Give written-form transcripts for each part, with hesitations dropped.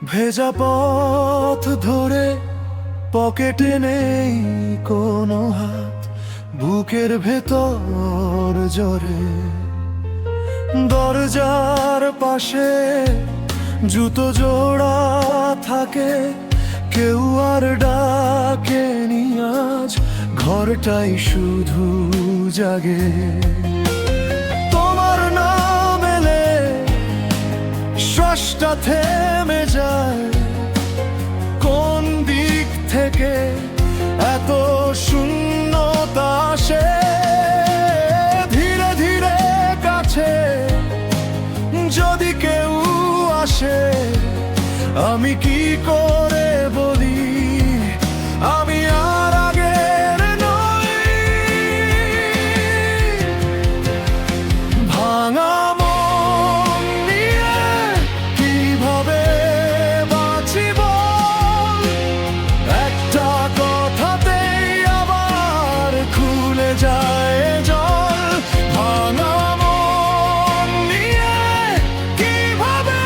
ভেজা পথ ধরে পকেটে নেই কোনো হাত, বুকের ভেতর জোরে দরজার পাশে জুতো জোড়া থাকে, কেউ আর ডাকেনি আজ, ঘরটাই শুধু জাগে। তোমার নাম এলে শ্বাসটা থেমে যায়, কোন দিক থেকে এত শূন্যতা আসে। ধীরে ধীরে কাছে যদি কেউ আসে, আমি কি করে বলি আমি আর আগের নই। ভাঙা মন নিয়ে কিভাবে বাঁচি বল, একটা কথাতেই আবার খুলে যায় জল। ভাঙা মন নিয়ে কিভাবে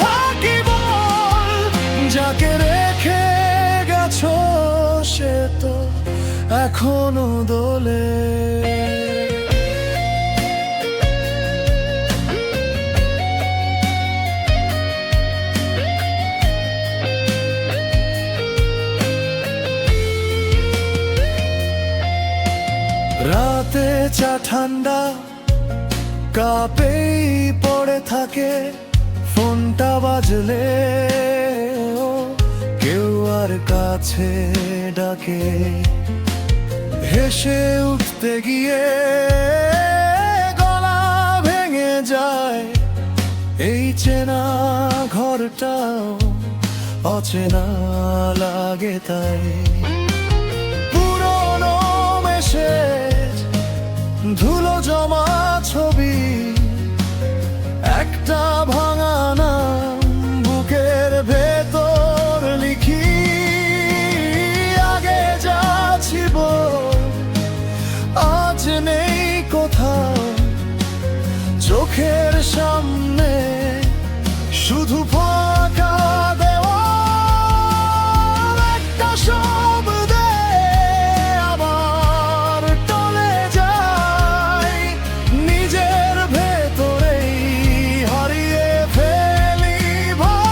থাকি বল, যাকে রেখে গেছো সে তো এখনো দোলে। রাতে চা ঠান্ডা কাপেই পড়ে থাকে, ফোনটা বাজলে কেউ আর কাছে ডাকে। হেসে উঠতে গিয়ে গলা ভেঙে যায়, এই চেনা ঘরটাও অচেনা লাগে তাই। পুরনো মেসেজ, ধুলো জমা ছবি, একটা ভাঙা নাম বুকের ভেতর লিখি। আগে যা ছিল আজ নেই কোথাও, চোখের সামনে শুধু ফাঁকা দেওয়াল। একটা শব্দে আবার টলে যায়, নিজের ভেতরেই হারিয়ে ফেলি ভাই।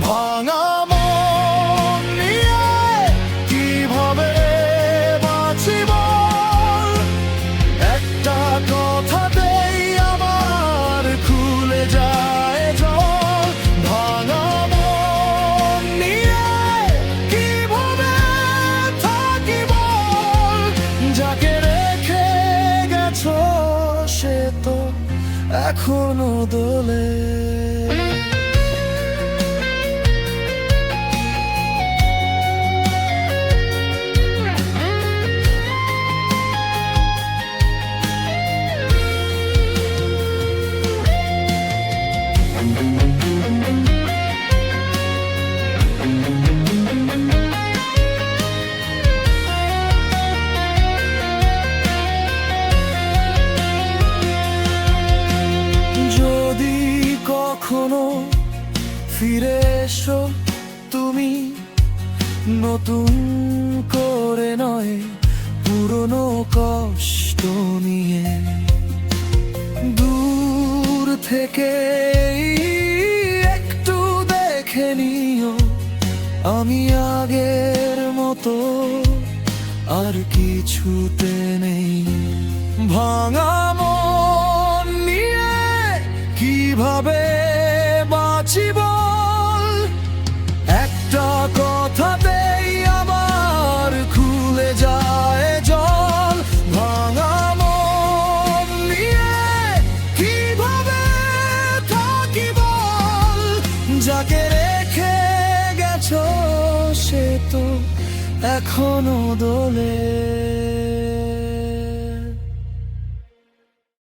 ভাঙা মন নিয়ে কিভাবে বাঁচি বল, একটা কথাতেই আমার খুলে যায় জল। ভাঙা মন নিয়ে কিভাবে থাকি বল, যাকে রেখে গেছো সে তো এখনো দোলে। যদি কখনো ফিরে এসো তুমি, নতুন করে নয় পুরনো কষ্ট নিয়ে, দূর থেকে একটু দেখে নিও আমি আগের মতো আর কিছুতে নেই। ভাঙা মন নিয়ে কিভাবে বাঁচি বল, একটা কথাতেই আবার খুলে যায় জল। ভাঙা মন নিয়ে কিভাবে থাকি বল, যাকে রেখে গেছো সে তো এখনো দোলে।